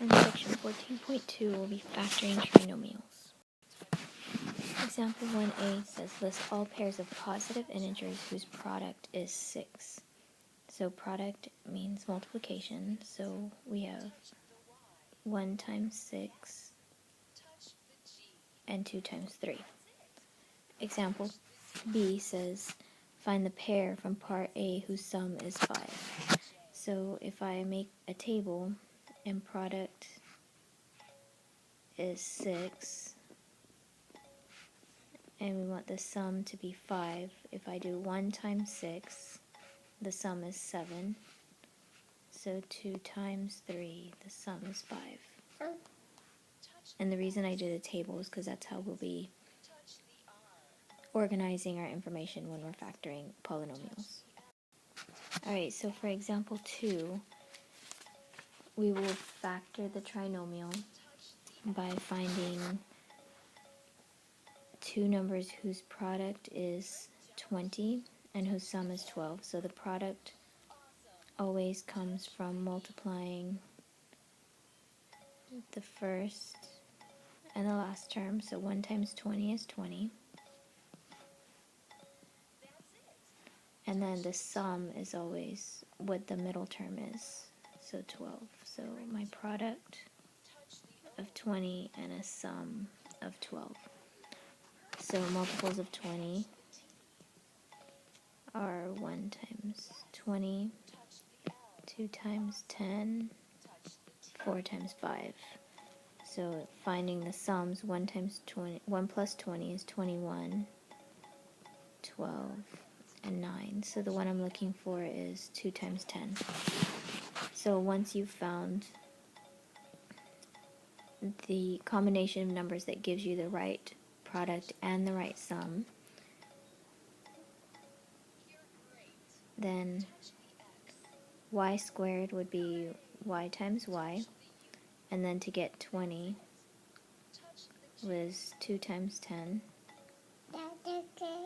In section 14.2, we'll be factoring trinomials. Example 1a says list all pairs of positive integers whose product is 6. So product means multiplication, so we have 1 times 6 and 2 times 3. Example B says find the pair from part A whose sum is 5. So if I make a table and product is 6 and we want the sum to be 5, if I do 1 times 6, the sum is 7. So 2 times 3, the sum is 5. And the reason I did a table is because that's how we'll be organizing our information when we're factoring polynomials. Alright, so for example 2, we will factor the trinomial by finding two numbers whose product is 20 and whose sum is 12. So the product always comes from multiplying the first and the last term. So 1 times 20 is 20. And then the sum is always what the middle term is, so 12. So my product of 20 and a sum of 12. So multiples of 20 are 1 times 20, 2 times 10, 4 times 5. So finding the sums, 1 times 20, 1 plus 20 is 21, 12, and 9. So the one I'm looking for is 2 times 10. So once you've found the combination of numbers that gives you the right product and the right sum, then y squared would be y times y, and then to get 20 was 2 times 10. That's okay.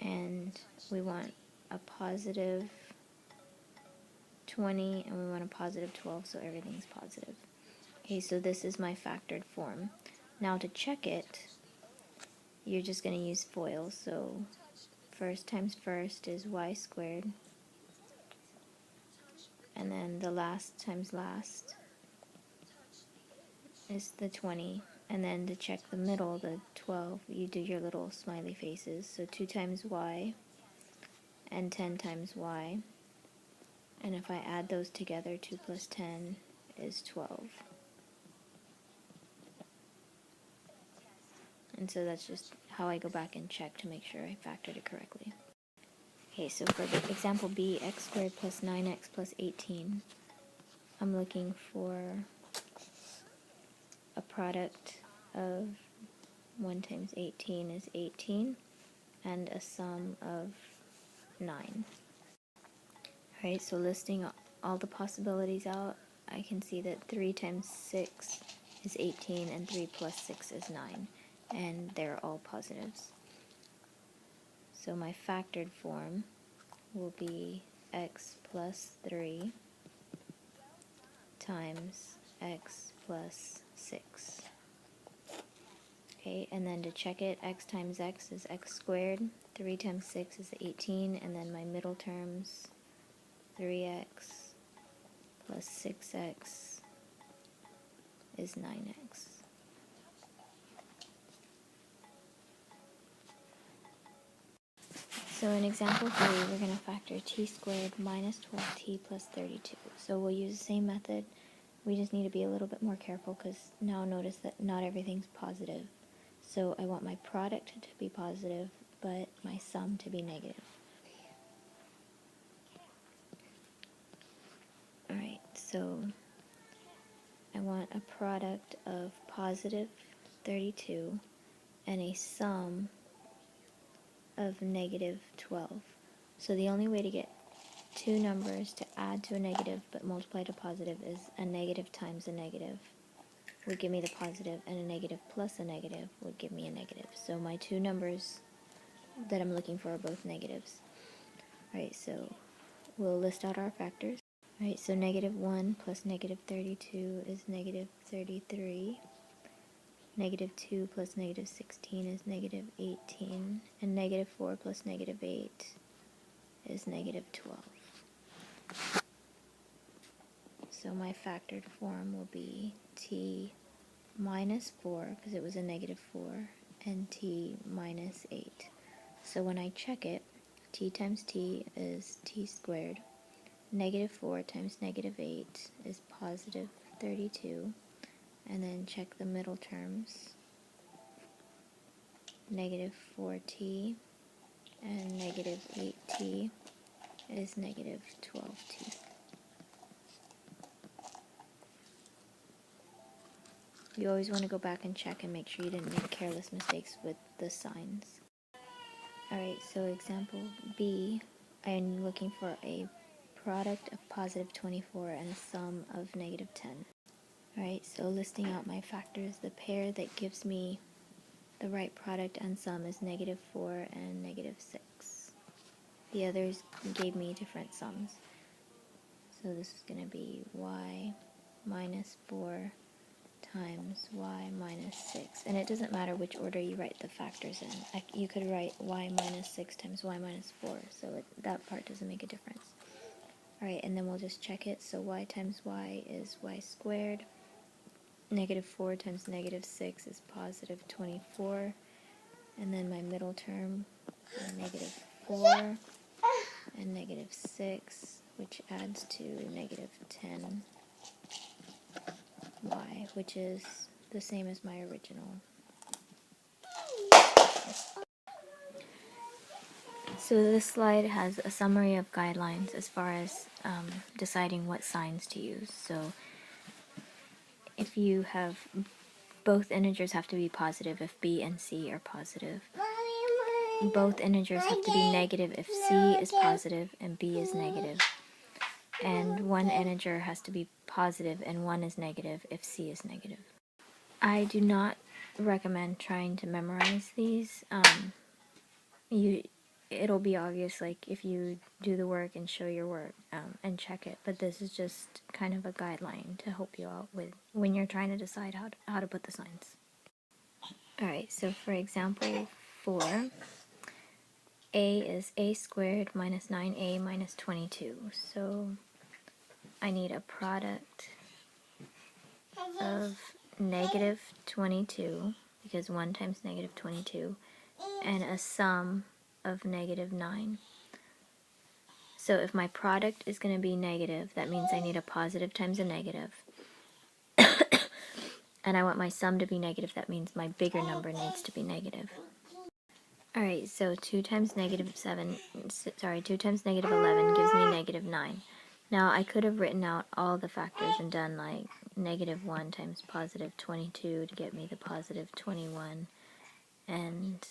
And we want a positive 20 and we want a positive 12, so everything's positive. Okay, so this is my factored form. Now to check it, you're just going to use FOIL. So first times first is y squared, and then the last times last is the 20, and then to check the middle, the 12, you do your little smiley faces. So 2 times y and 10 times y, and if I add those together, 2 plus 10 is 12. And so that's just how I go back and check to make sure I factored it correctly. Okay, so for the example B, x squared plus 9x plus 18, I'm looking for a product of 1 times 18 is 18, and a sum of 9. Alright, so listing all the possibilities out, I can see that 3 times 6 is 18, and 3 plus 6 is 9, and they're all positives. So my factored form will be x plus 3 times x plus 6. Okay, and then to check it, x times x is x squared, 3 times 6 is 18, and then my middle terms, 3x plus 6x is 9x. So in example 3, we're going to factor t squared minus 12t plus 32. So we'll use the same method. We just need to be a little bit more careful because now notice that not everything's positive. So I want my product to be positive, but my sum to be negative. Alright, so I want a product of positive 32 and a sum of negative 12. So the only way to get two numbers to add to a negative but multiply to positive is a negative times a negative would give me the positive, and a negative plus a negative would give me a negative. So my two numbers that I'm looking for are both negatives. Alright, so we'll list out our factors. Alright, so negative 1 plus negative 32 is negative 33. Negative 2 plus negative 16 is negative 18. And negative 4 plus negative 8 is negative 12. So my factored form will be t minus 4, because it was a negative 4, and t minus 8. So when I check it, t times t is t squared. Negative 4 times negative 8 is positive 32. And then check the middle terms. Negative 4t and negative 8t is negative 12t. You always want to go back and check and make sure you didn't make careless mistakes with the signs. Alright, so example B, I'm looking for a product of positive 24 and a sum of negative 10. Alright, so listing out my factors, the pair that gives me the right product and sum is negative 4 and negative 6. The others gave me different sums. So this is going to be y minus 4 times y minus 6. And it doesn't matter which order you write the factors in. You could write y minus 6 times y minus 4, so that part doesn't make a difference. Alright, and then we'll just check it. So y times y is y squared. Negative 4 times negative 6 is positive 24. And then my middle term, negative 4 and negative 6, which adds to negative 10. Y, which is the same as my original. So this slide has a summary of guidelines as far as deciding what signs to use. So if you have both integers have to be positive if b and c are positive. Both integers have to be negative if c is positive and b is negative. And one integer has to be positive and one is negative if c is negative. I do not recommend trying to memorize these. It'll be obvious, like, if you do the work and show your work and check it, but this is just kind of a guideline to help you out with when you're trying to decide how to put the signs. Alright, so for example 4, a is a squared minus 9a minus 22. So I need a product of negative 22, because 1 times negative 22, and a sum of negative 9. So if my product is going to be negative, that means I need a positive times a negative. And I want my sum to be negative, that means my bigger number needs to be negative. Alright, so 2 times negative 11 gives me negative 9. Now I could have written out all the factors and done like negative 1 times positive 22 to get me the positive 21, and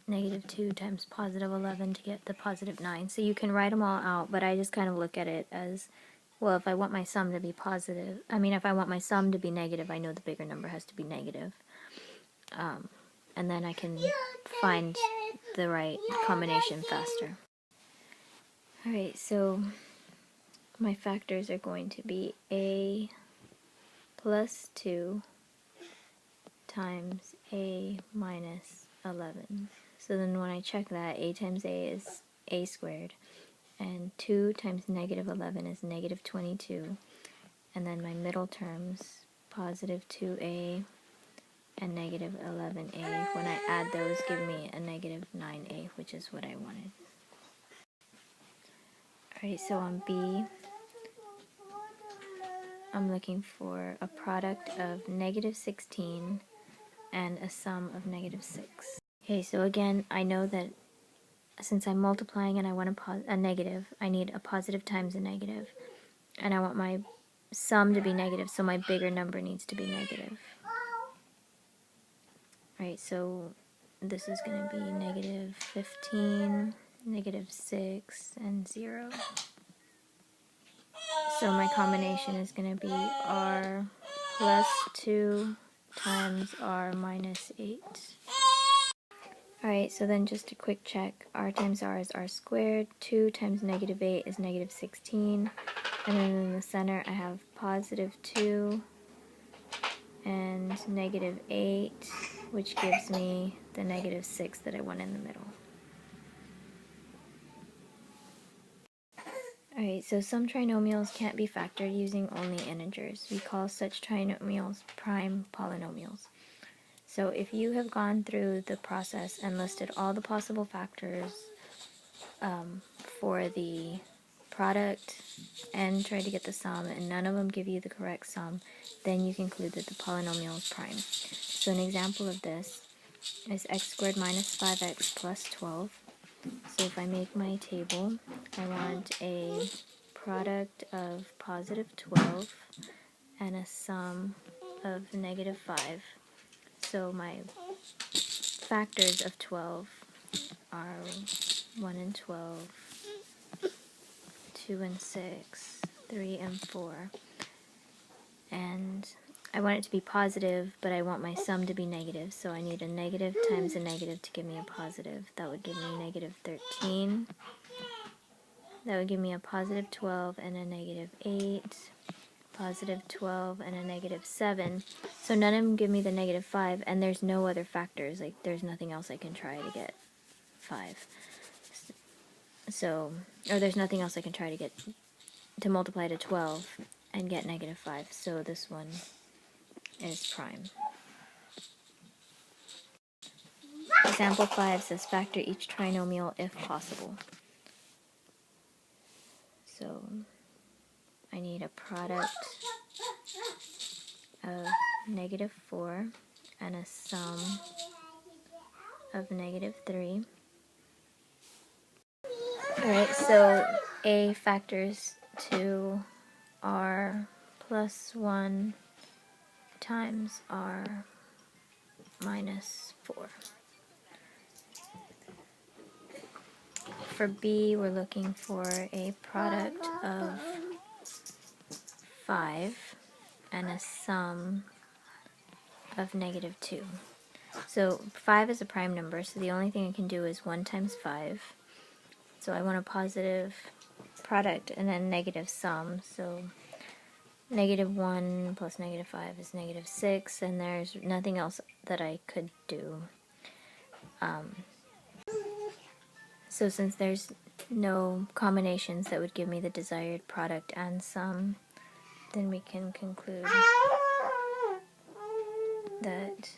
negative 2 times positive 11 to get the positive 9. So you can write them all out, but I just kind of look at it as, well, if I want my sum to be positive, if I want my sum to be negative, I know the bigger number has to be negative. And then I can find the right combination faster. Alright, so my factors are going to be a plus 2 times a minus 11. So then when I check that, a times a is a squared, and 2 times negative 11 is negative 22, and then my middle terms, positive 2a and negative 11a, when I add those give me a negative 9a, which is what I wanted. Alright, so on B, I'm looking for a product of negative 16 and a sum of negative 6. Okay, so again, I know that since I'm multiplying and I want a negative, I need a positive times a negative. And I want my sum to be negative, so my bigger number needs to be negative. Right, so this is going to be negative 15, negative 6, and 0. So my combination is going to be r plus 2 times r minus 8. Alright, so then just a quick check. R times R is R squared. 2 times negative 8 is negative 16. And then in the center I have positive 2 and negative 8, which gives me the negative 6 that I want in the middle. Alright, so some trinomials can't be factored using only integers. We call such trinomials prime polynomials. So if you have gone through the process and listed all the possible factors for the product and tried to get the sum and none of them give you the correct sum, then you conclude that the polynomial is prime. So an example of this is x squared minus 5x plus 12. So if I make my table, I want a product of positive 12 and a sum of negative 5. So my factors of 12 are 1 and 12, 2 and 6, 3 and 4. And I want it to be positive, but I want my sum to be negative, so I need a negative times a negative to give me a positive. That would give me negative 13. That would give me a positive 12 and a negative 8, positive 12 and a negative 7. So none of them give me the negative 5, and there's no other factors. Like, there's nothing else I can try to get 5. So, or there's nothing else I can try to get to multiply to 12 and get negative 5. So this one is prime. Example 5 says factor each trinomial if possible. So I need a product of negative 4 and a sum of negative 3. Alright, so A factors to R plus 1 times R minus 4. For B, we're looking for a product of 5 and a sum of negative 2. So 5 is a prime number, so the only thing I can do is 1 times 5. So I want a positive product and then negative sum. So negative 1 plus negative 5 is negative 6, and there's nothing else that I could do. So since there's no combinations that would give me the desired product and sum, then we can conclude that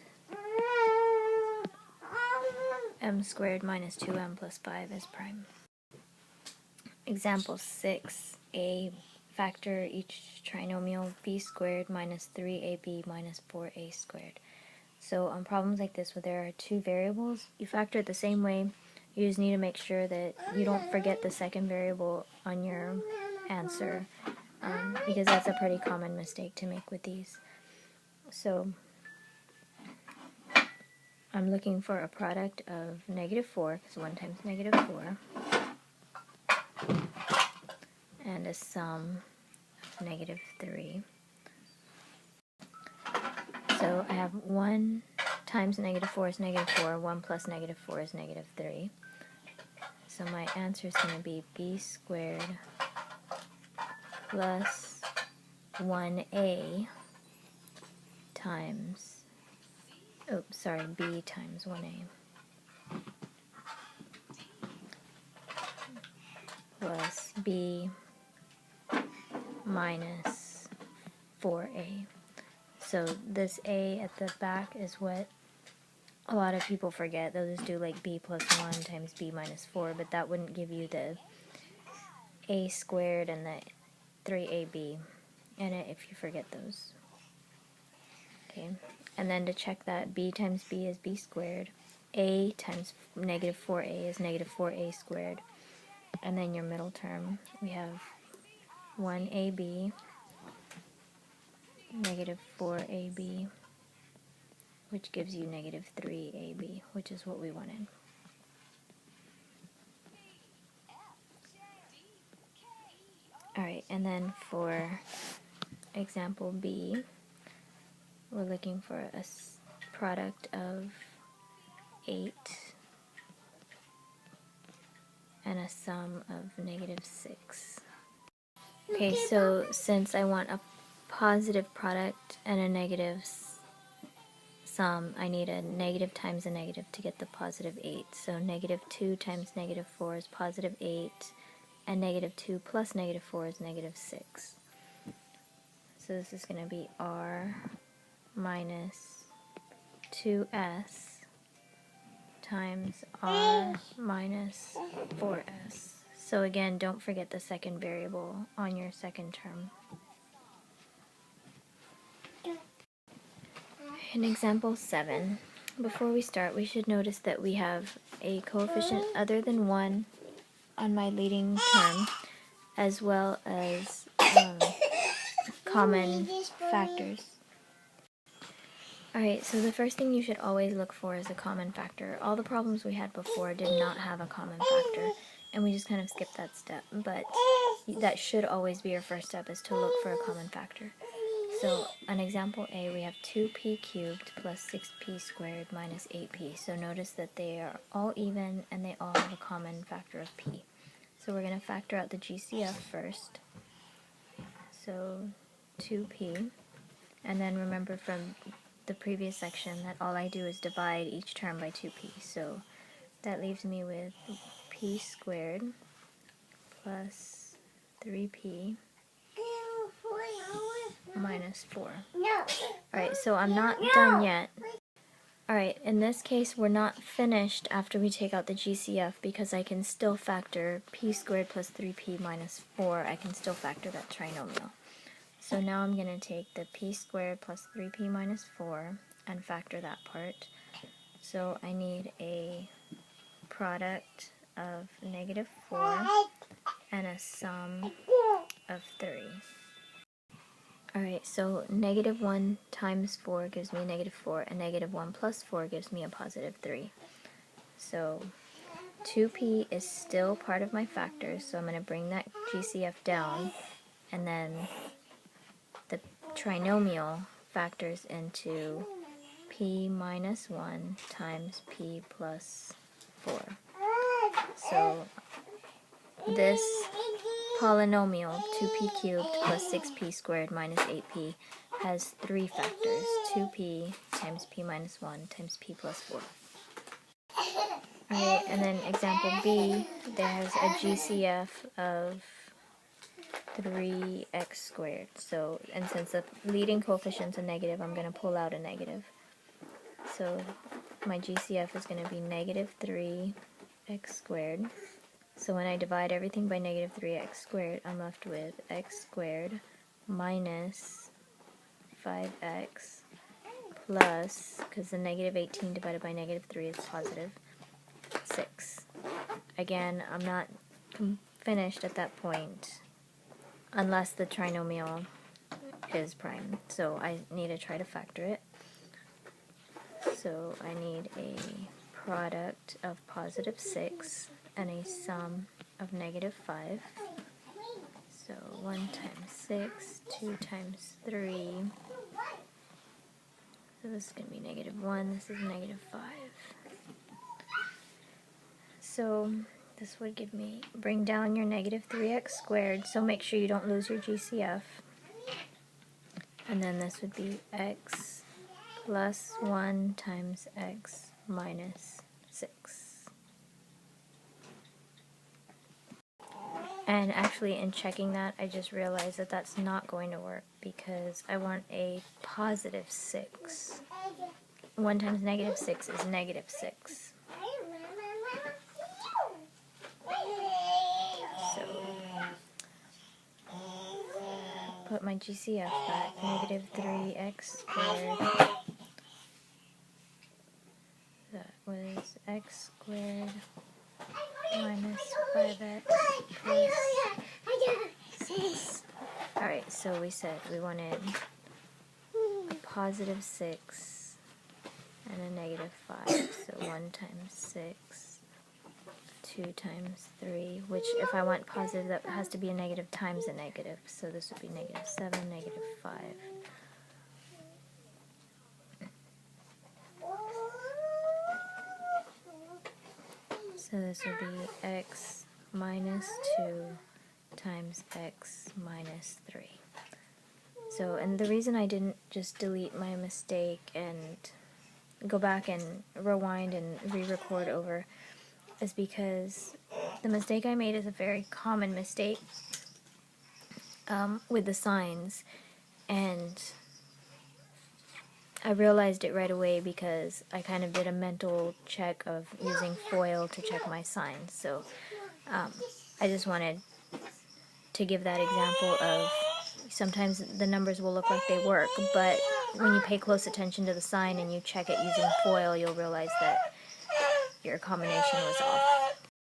m squared minus 2m plus 5 is prime. Example 6, A factor each trinomial b squared minus 3ab minus 4a squared. So on problems like this where there are two variables, you factor it the same way. You just need to make sure that you don't forget the second variable on your answer, because that's a pretty common mistake to make with these. So I'm looking for a product of negative 4, because 1 times negative 4, and a sum of negative 3. So I have 1 times negative 4 is negative 4, 1 plus negative 4 is negative 3. So my answer is going to be b squared plus 1a times, b times 1a plus b minus 4a. So this a at the back is what a lot of people forget. They'll just do like b plus 1 times b minus 4, but that wouldn't give you the a squared and the 3ab in it if you forget those. Okay, and then to check that, b times b is b squared, a times negative 4a is negative 4a squared, and then your middle term, we have 1ab, negative 4ab, which gives you negative 3ab, which is what we wanted. Alright, and then for example B, we're looking for a product of 8 and a sum of negative 6. Okay, so since I want a positive product and a negative sum, I need a negative times a negative to get the positive 8. So negative 2 times negative 4 is positive 8, and negative 2 plus negative 4 is negative 6. So this is going to be r minus 2s times r minus 4s. So again, don't forget the second variable on your second term. In example 7, before we start, we should notice that we have a coefficient other than 1 on my leading term, as well as common factors. Alright, so the first thing you should always look for is a common factor. All the problems we had before did not have a common factor, and we just kind of skipped that step, but that should always be your first step, is to look for a common factor. So on example A, we have 2p cubed plus 6p squared minus 8p. So notice that they are all even and they all have a common factor of p. So we're going to factor out the GCF first. So 2p, and then remember from the previous section that all I do is divide each term by 2p. So that leaves me with p squared plus 3p minus 4. Alright, so I'm not done yet. Alright, in this case we're not finished after we take out the GCF, because I can still factor p squared plus 3p minus 4. I can still factor that trinomial. So now I'm going to take the p squared plus 3p minus 4 and factor that part. So I need a product of negative 4 and a sum of 3. Alright, so negative 1 times 4 gives me negative 4, and negative 1 plus 4 gives me a positive 3. So 2p is still part of my factors, so I'm going to bring that GCF down, and then the trinomial factors into p minus 1 times p plus 4. So this polynomial, 2p cubed plus 6p squared minus 8p, has 3 factors, 2p times p minus 1 times p plus 4. Alright, and then example B, there's a GCF of 3x squared. So, and since the leading coefficient's a negative, I'm going to pull out a negative. So my GCF is going to be negative 3x squared. So when I divide everything by negative 3x squared, I'm left with x squared minus 5x plus, because the negative 18 divided by negative 3 is positive, 6. Again, I'm not finished at that point unless the trinomial is prime. So I need to try to factor it. So I need a product of positive 6 and a sum of negative 5. So 1 times 6, 2 times 3. So this is going to be negative 1, this is negative 5. So this would give me, bring down your negative 3x squared, so make sure you don't lose your GCF. And then this would be x plus 1 times x minus 6. And actually, in checking that, I just realized that that's not going to work, because I want a positive 6. 1 times negative 6 is negative 6. So, put my GCF back, negative 3x squared. That was x squared minus 5x plus 6. Alright, so we said we wanted a positive 6 and a negative 5. So 1 times 6, 2 times 3, which if I want positive, that has to be a negative times a negative. So this would be negative 7, negative 5. So this would be x minus 2 times x minus 3. So, and the reason I didn't just delete my mistake and go back and rewind and re-record over is because the mistake I made is a very common mistake with the signs, and I realized it right away because I kind of did a mental check of using FOIL to check my signs. So I just wanted to give that example of sometimes the numbers will look like they work, but when you pay close attention to the sign and you check it using FOIL, you'll realize that your combination was off.